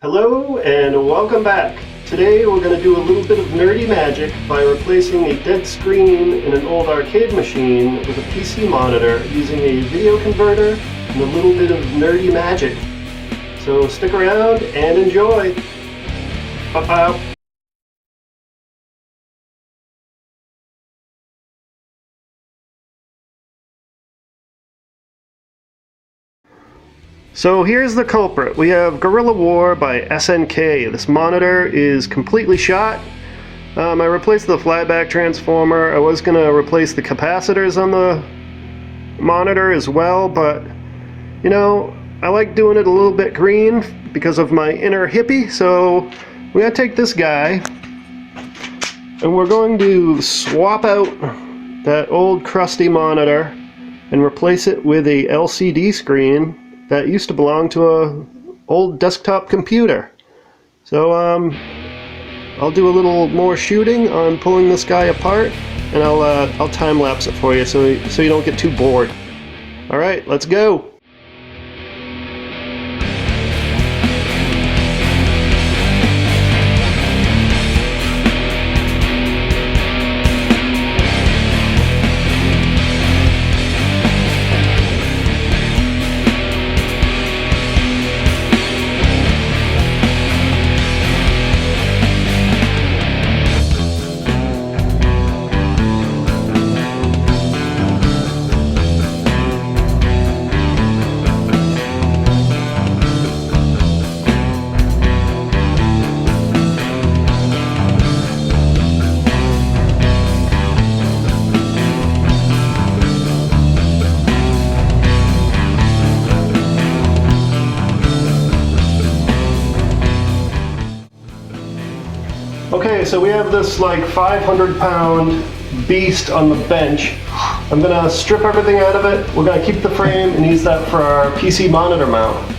Hello and welcome back. Today we're going to do a little bit of nerdy magic by replacing a dead screen in an old arcade machine with a PC monitor using a video converter and a little bit of nerdy magic. So stick around and enjoy. Bye-bye. So here's the culprit. We have Guerrilla War by SNK. This monitor is completely shot. I replaced the flyback transformer. I was going to replace the capacitors on the monitor as well, but you know, I like doing it a little bit green because of my inner hippie, so we're going to take this guy and we're going to swap out that old crusty monitor and replace it with a LCD screen that used to belong to a old desktop computer. So I'll do a little more shooting on pulling this guy apart, and I'll time lapse it for you so you don't get too bored. All right, let's go. Okay, so we have this like 500-pound beast on the bench. I'm gonna strip everything out of it. We're gonna keep the frame and use that for our PC monitor mount.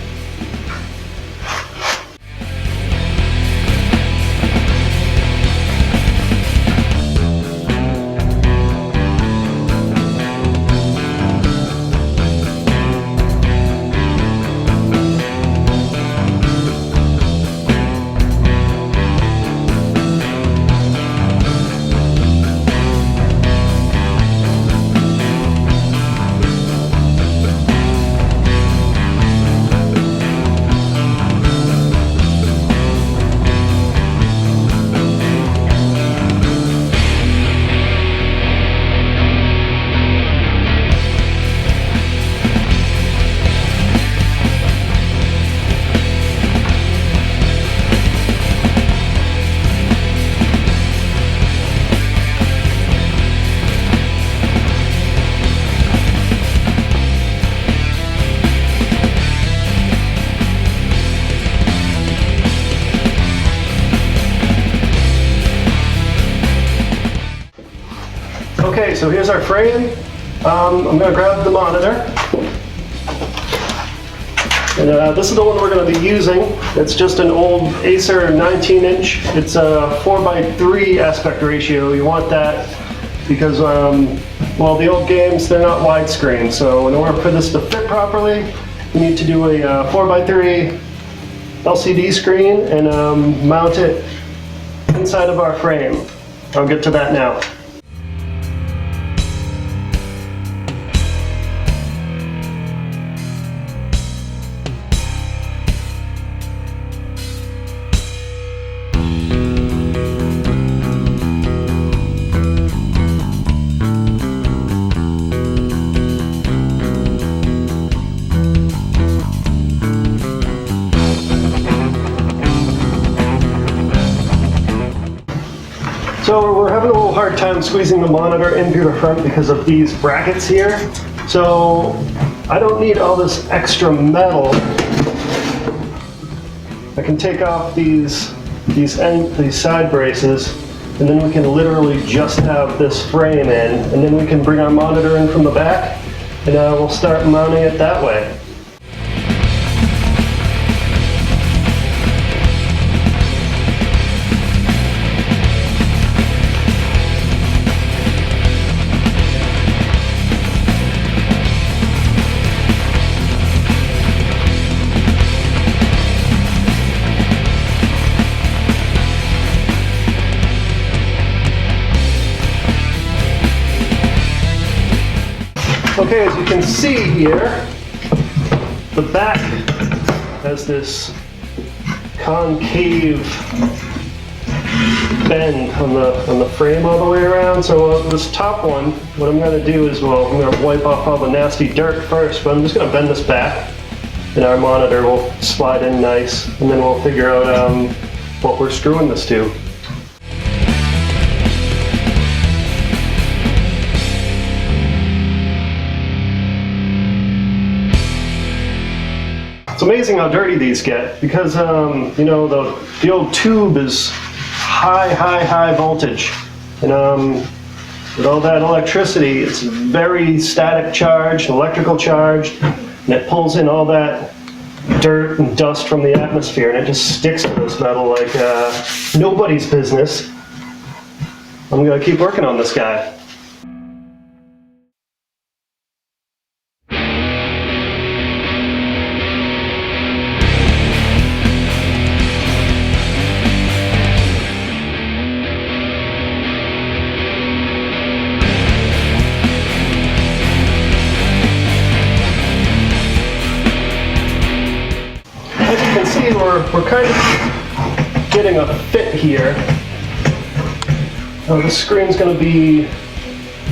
Okay, so here's our frame. I'm going to grab the monitor. And this is the one we're going to be using. It's just an old Acer 19-inch. It's a 4:3 aspect ratio. You want that because, well, the old games, they're not widescreen. So in order for this to fit properly, we need to do a 4:3 LCD screen and mount it inside of our frame. I'll get to that now. So we're having a little hard time squeezing the monitor into the front because of these brackets here. So I don't need all this extra metal. I can take off these side braces, and then we can literally just have this frame in, and then we can bring our monitor in from the back, and we'll start mounting it that way. Okay, as you can see here, the back has this concave bend on the frame all the way around. So this top one, what I'm going to do is, well, I'm going to wipe off all the nasty dirt first, but I'm just going to bend this back, and our monitor will slide in nice, and then we'll figure out what we're screwing this to. It's amazing how dirty these get because, you know, the old tube is high voltage. And with all that electricity, it's very static charged, electrical charged, and it pulls in all that dirt and dust from the atmosphere, and it just sticks to this metal like nobody's business. I'm gonna keep working on this guy. We're kind of getting a fit here. The screen's going to be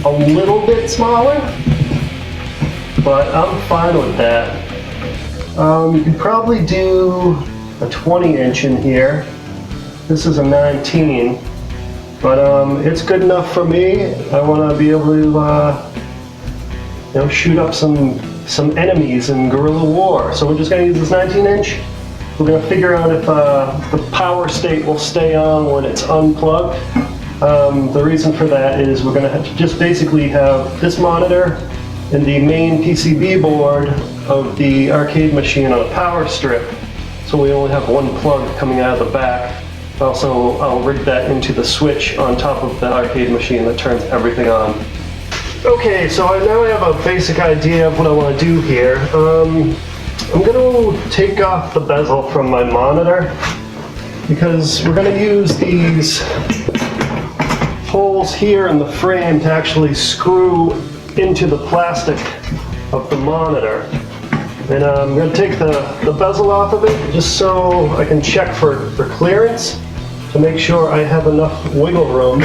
a little bit smaller, but I'm fine with that. You could probably do a 20-inch in here. This is a 19, but it's good enough for me. I want to be able to, you know, shoot up some enemies in Guerrilla War. So we're just going to use this 19-inch. We're going to figure out if the power state will stay on when it's unplugged. The reason for that is we're going to have to just basically have this monitor and the main PCB board of the arcade machine on a power strip. So we only have one plug coming out of the back. Also, I'll rig that into the switch on top of the arcade machine that turns everything on. Okay, so now I have a basic idea of what I want to do here. I'm going to take off the bezel from my monitor because we're going to use these holes here in the frame to actually screw into the plastic of the monitor. And I'm going to take the bezel off of it just so I can check for clearance to make sure I have enough wiggle room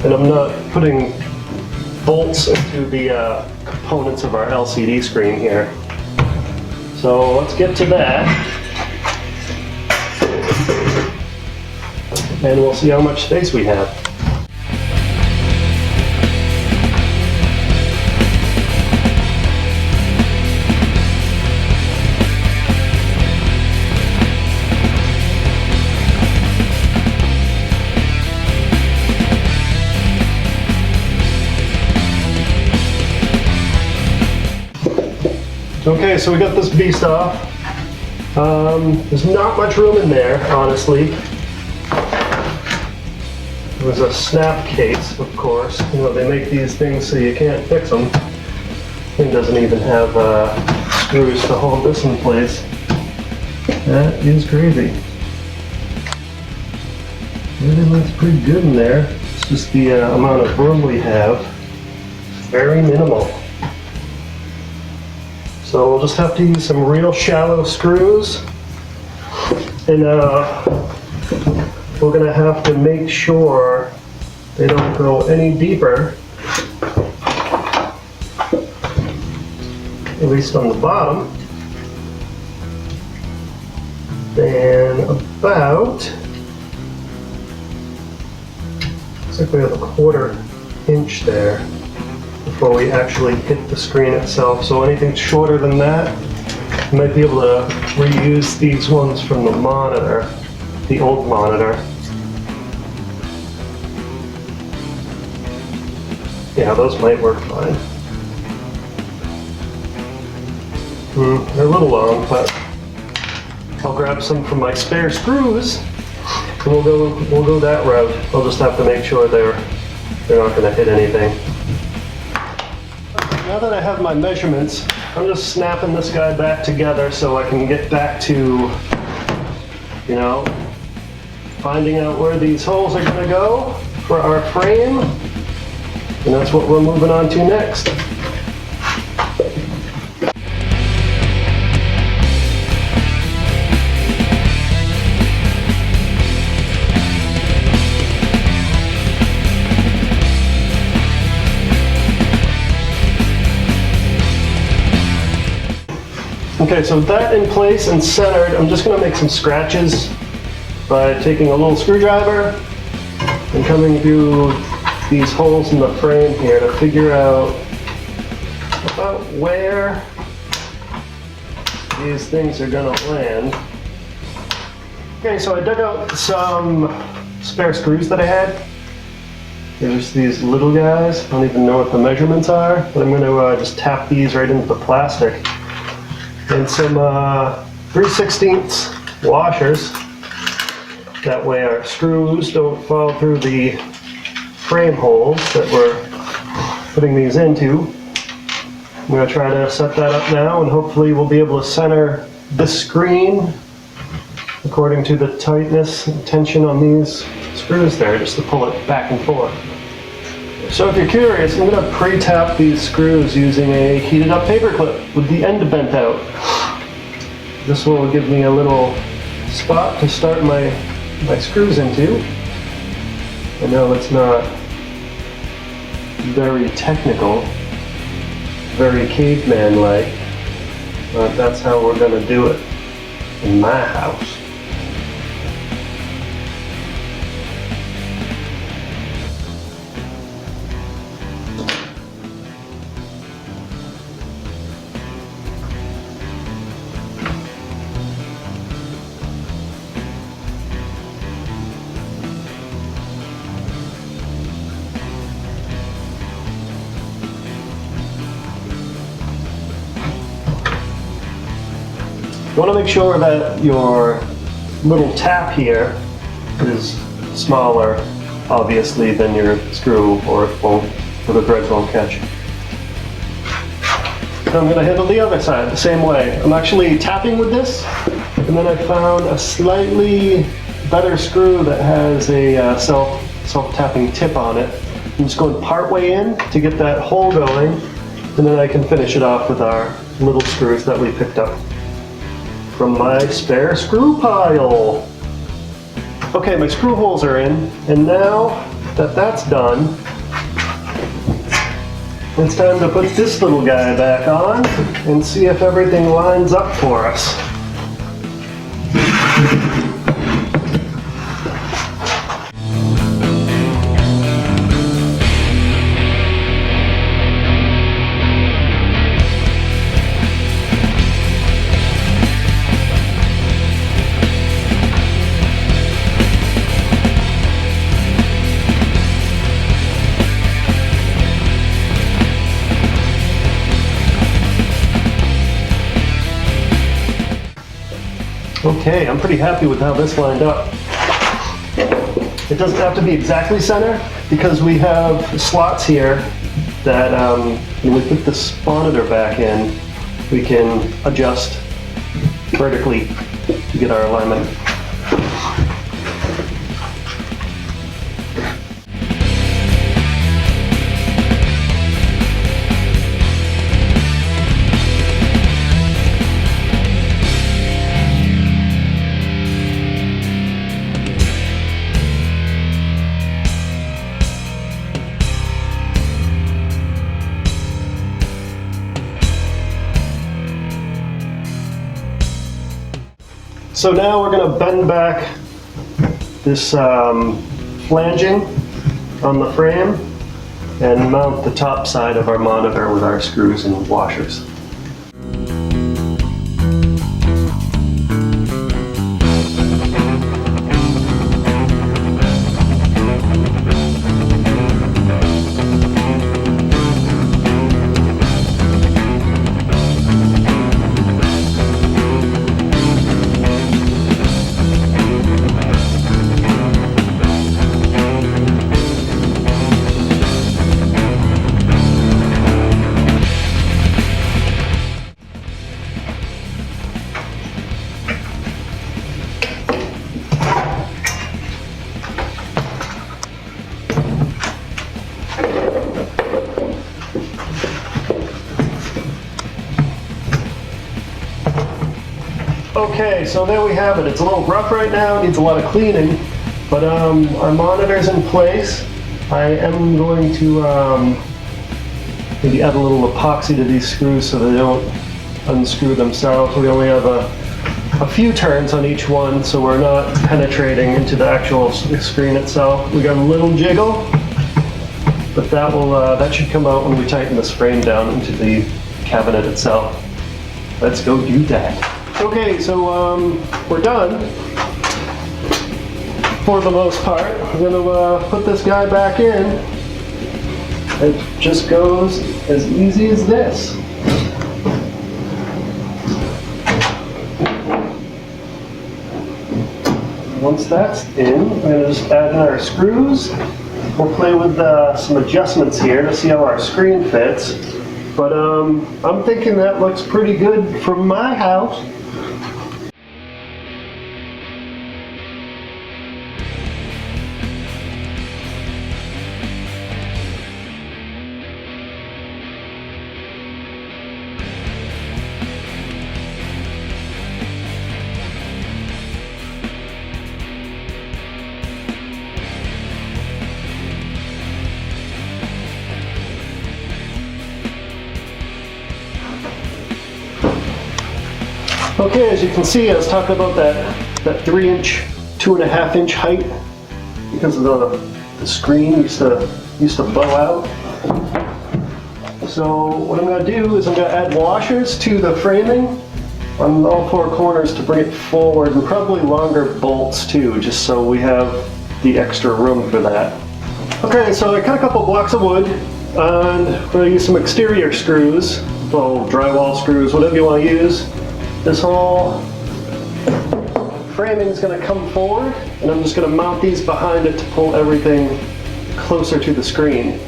and I'm not putting bolts into the components of our LCD screen here. So let's get to that, and we'll see how much space we have. Okay, so we got this beast off. There's not much room in there, honestly. There's a snap case, of course. You know, they make these things so you can't fix them. It doesn't even have screws to hold this in place. That is crazy. Everything looks pretty good in there. It's just the amount of room we have. Very minimal. So we'll just have to use some real shallow screws, and we're going to have to make sure they don't go any deeper, at least on the bottom, than about, looks like we have a 1/4 inch there before we actually hit the screen itself. So anything shorter than that, you might be able to reuse these ones from the monitor, the old monitor. Yeah, those might work fine. They're a little long, but I'll grab some from my spare screws, and we'll go that route. I'll just have to make sure they're not going to hit anything. Now that I have my measurements, I'm just snapping this guy back together so I can get back to, you know, finding out where these holes are going to go for our frame. And that's what we're moving on to next. Okay, so with that in place and centered, I'm just going to make some scratches by taking a little screwdriver and coming through these holes in the frame here to figure out about where these things are going to land. Okay, so I dug out some spare screws that I had. There's these little guys. I don't even know what the measurements are, but I'm going to just tap these right into the plastic. And some 3/16 washers. That way our screws don't fall through the frame holes that we're putting these into. I'm going to try to set that up now, and hopefully we'll be able to center this screen according to the tightness and tension on these screws there, just to pull it back and forth. So if you're curious, I'm going to pre-tap these screws using a heated up paper clip with the end bent out. This will give me a little spot to start my screws into. I know it's not very technical, very caveman-like, but that's how we're going to do it in my house. You want to make sure that your little tap here is smaller, obviously, than your screw, or the threads won't catch. Now I'm going to handle the other side the same way. I'm actually tapping with this, and then I found a slightly better screw that has a self-tapping tip on it. I'm just going part way in to get that hole going, and then I can finish it off with our little screws that we picked up from my spare screw pile. Okay, my screw holes are in, and now that that's done, it's time to put this little guy back on and see if everything lines up for us. Okay, I'm pretty happy with how this lined up. It doesn't have to be exactly center because we have slots here that when we put this monitor back in, we can adjust vertically to get our alignment. So now we're going to bend back this flanging on the frame and mount the top side of our monitor with our screws and washers. Okay, so there we have it. It's a little rough right now, it needs a lot of cleaning, but our monitor's in place. I am going to maybe add a little epoxy to these screws so they don't unscrew themselves. We only have a few turns on each one, so we're not penetrating into the actual screen itself. We got a little jiggle, but that should come out when we tighten this frame down into the cabinet itself. Let's go do that. Okay, so we're done for the most part. I'm gonna put this guy back in. It just goes as easy as this. Once that's in, I'm gonna just add in our screws. We'll play with some adjustments here to see how our screen fits. But I'm thinking that looks pretty good from my house. Okay, as you can see, I was talking about that 3-inch, 2.5-inch height because of the screen used to bow out. So what I'm going to do is I'm going to add washers to the framing on all 4 corners to bring it forward, and probably longer bolts too, just so we have the extra room for that. Okay, so I cut a couple blocks of wood, and I'm going to use some exterior screws, well, drywall screws, whatever you want to use. This whole framing is going to come forward, and I'm just going to mount these behind it to pull everything closer to the screen.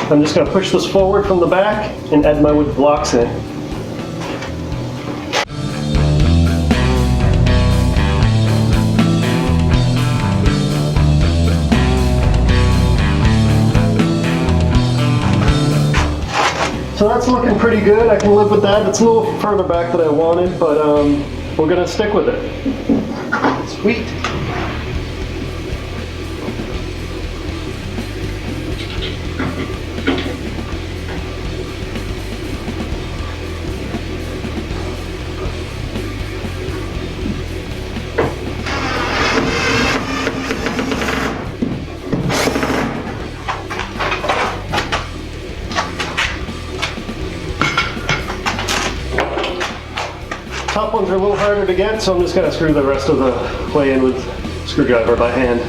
I'm just going to push this forward from the back and add my wood blocks in. So that's looking pretty good. I can live with that. It's a little further back than I wanted, but we're going to stick with it. Sweet. Top ones are a little harder to get, so I'm just going to screw the rest of the way in with a screwdriver by hand.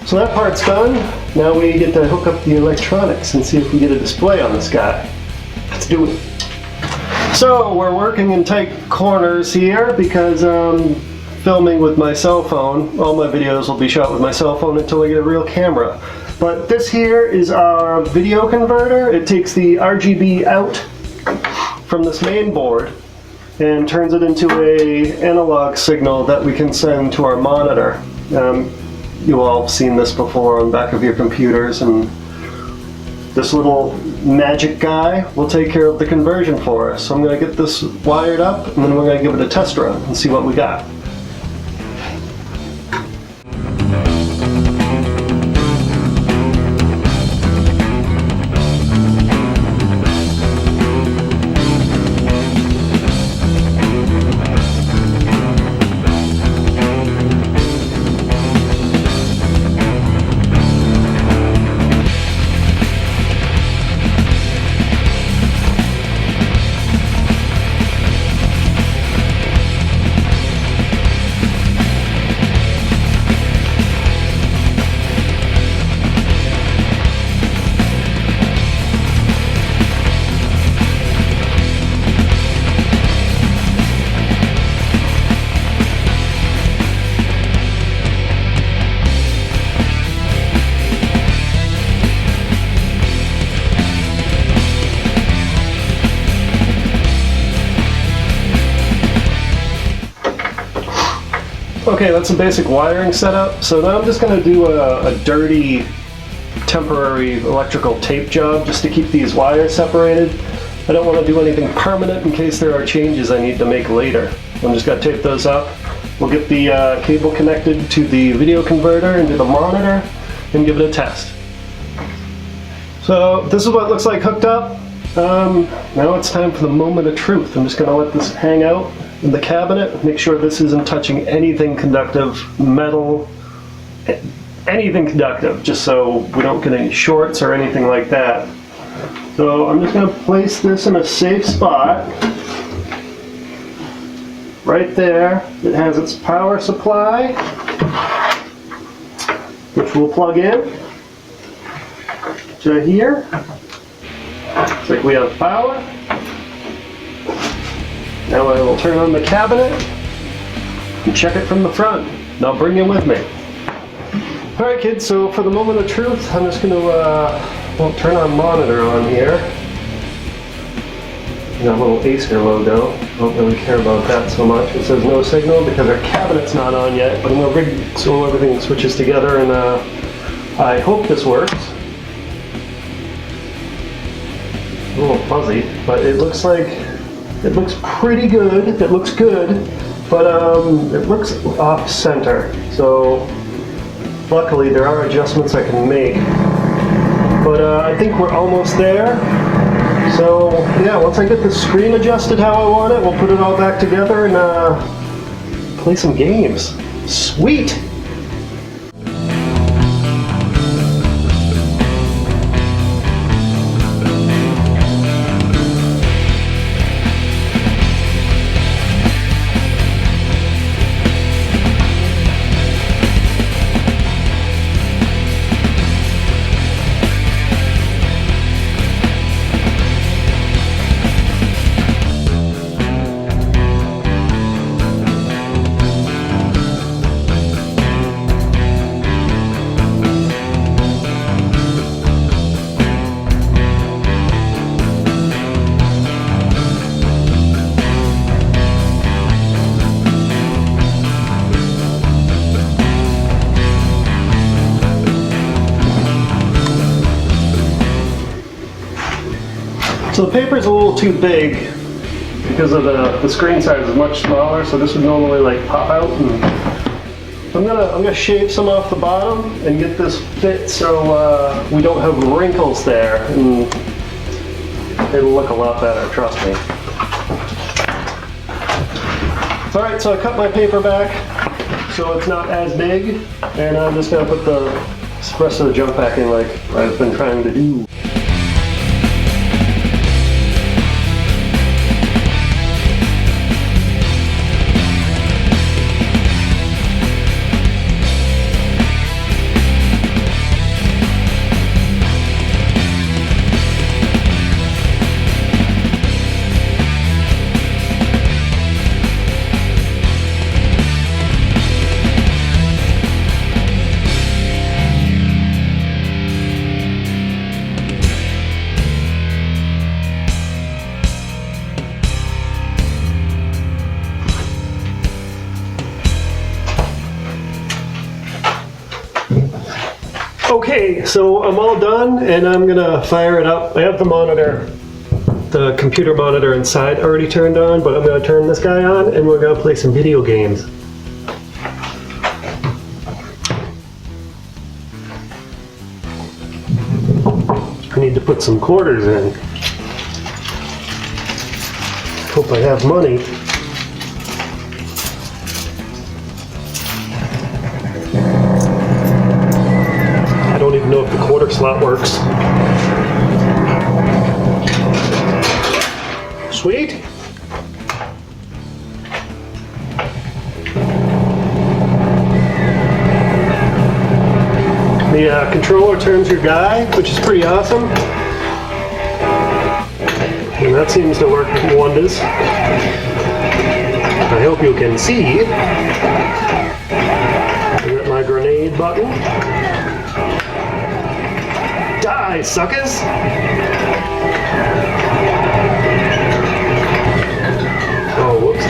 So that part's done. Now we get to hook up the electronics and see if we get a display on this guy. Let's do it. So we're working in tight corners here because filming with my cell phone. All my videos will be shot with my cell phone until I get a real camera. But this here is our video converter. It takes the RGB out from this main board and turns it into a analog signal that we can send to our monitor. You all have seen this before on the back of your computers, and this little magic guy will take care of the conversion for us. So I'm going to get this wired up, and then we're going to give it a test run and see what we got. Okay, that's a basic wiring setup. So now I'm just going to do a dirty temporary electrical tape job just to keep these wires separated. I don't want to do anything permanent in case there are changes I need to make later. I'm just going to tape those up. We'll get the cable connected to the video converter into the monitor and give it a test. So this is what it looks like hooked up. Now it's time for the moment of truth. I'm just going to let this hang out in the cabinet, make sure this isn't touching anything conductive, metal, anything conductive, just so we don't get any shorts or anything like that. So I'm just going to place this in a safe spot. Right there, it has its power supply, which we'll plug in to here. Looks like we have power. Now I will turn on the cabinet and check it from the front. And I'll bring you with me. Alright kids, so for the moment of truth, I'm just going to turn our monitor on here. Got a little Acer logo. Don't really care about that so much. It says no signal because our cabinet's not on yet, but I'm going to rig so everything switches together, and I hope this works. A little fuzzy, but it looks pretty good. It looks good, but it looks off center. So luckily there are adjustments I can make, but I think we're almost there. So yeah, once I get the screen adjusted how I want it, we'll put it all back together and play some games. Sweet! So the paper's a little too big because of the screen size is much smaller, so this would normally like pop out. And I'm gonna shave some off the bottom and get this fit so we don't have wrinkles there, and it'll look a lot better, trust me. Alright, so I cut my paper back so it's not as big, and I'm just gonna put the rest of the junk back in like I've been trying to do. Okay, so I'm all done and I'm gonna fire it up. I have the monitor, the computer monitor inside already turned on, but I'm gonna turn this guy on and we're gonna play some video games. I need to put some quarters in. Hope I have money. I don't even know if the quarter slot works. Sweet. The controller turns your guy, which is pretty awesome. And that seems to work wonders. I hope you can see. I got my grenade button. Die, suckers! Oh, whoops.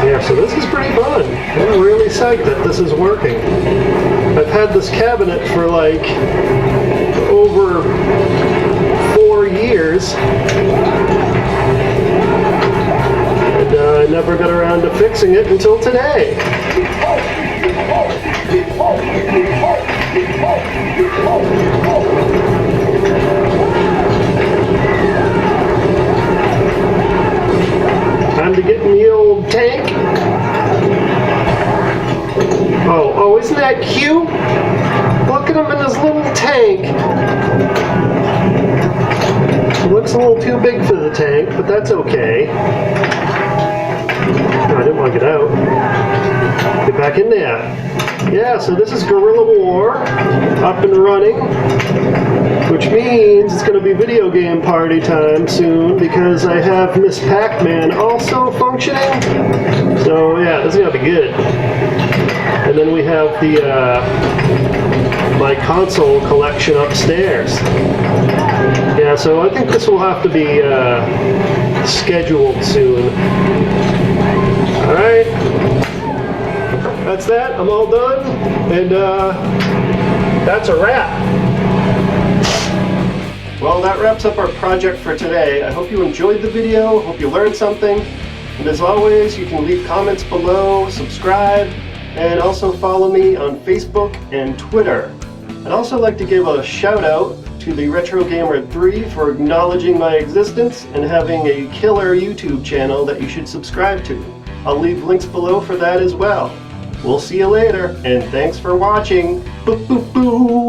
Yeah, so pretty fun. I'm really psyched that this is working. I've had this cabinet for like over 4 years. And I never got around to fixing it until today. Time to get in the old tank. Oh, isn't that cute? Look at him in his little tank. He looks a little too big for the tank, but that's okay. Oh, I didn't want to get out. Get back in there. Yeah, so this is Guerrilla War, up and running, which means it's going to be video game party time soon because I have Miss Pac-Man also functioning. So yeah, this is going to be good. And then we have the my console collection upstairs. Yeah, so I think this will have to be scheduled soon. Alright, that's that. I'm all done, and that's a wrap. Well, that wraps up our project for today. I hope you enjoyed the video, hope you learned something, and as always, you can leave comments below, subscribe, and also follow me on Facebook and Twitter. I'd also like to give a shout out to the Retro Gamer 3 for acknowledging my existence and having a killer YouTube channel that you should subscribe to. I'll leave links below for that as well. We'll see you later, and thanks for watching. Boo boo boo!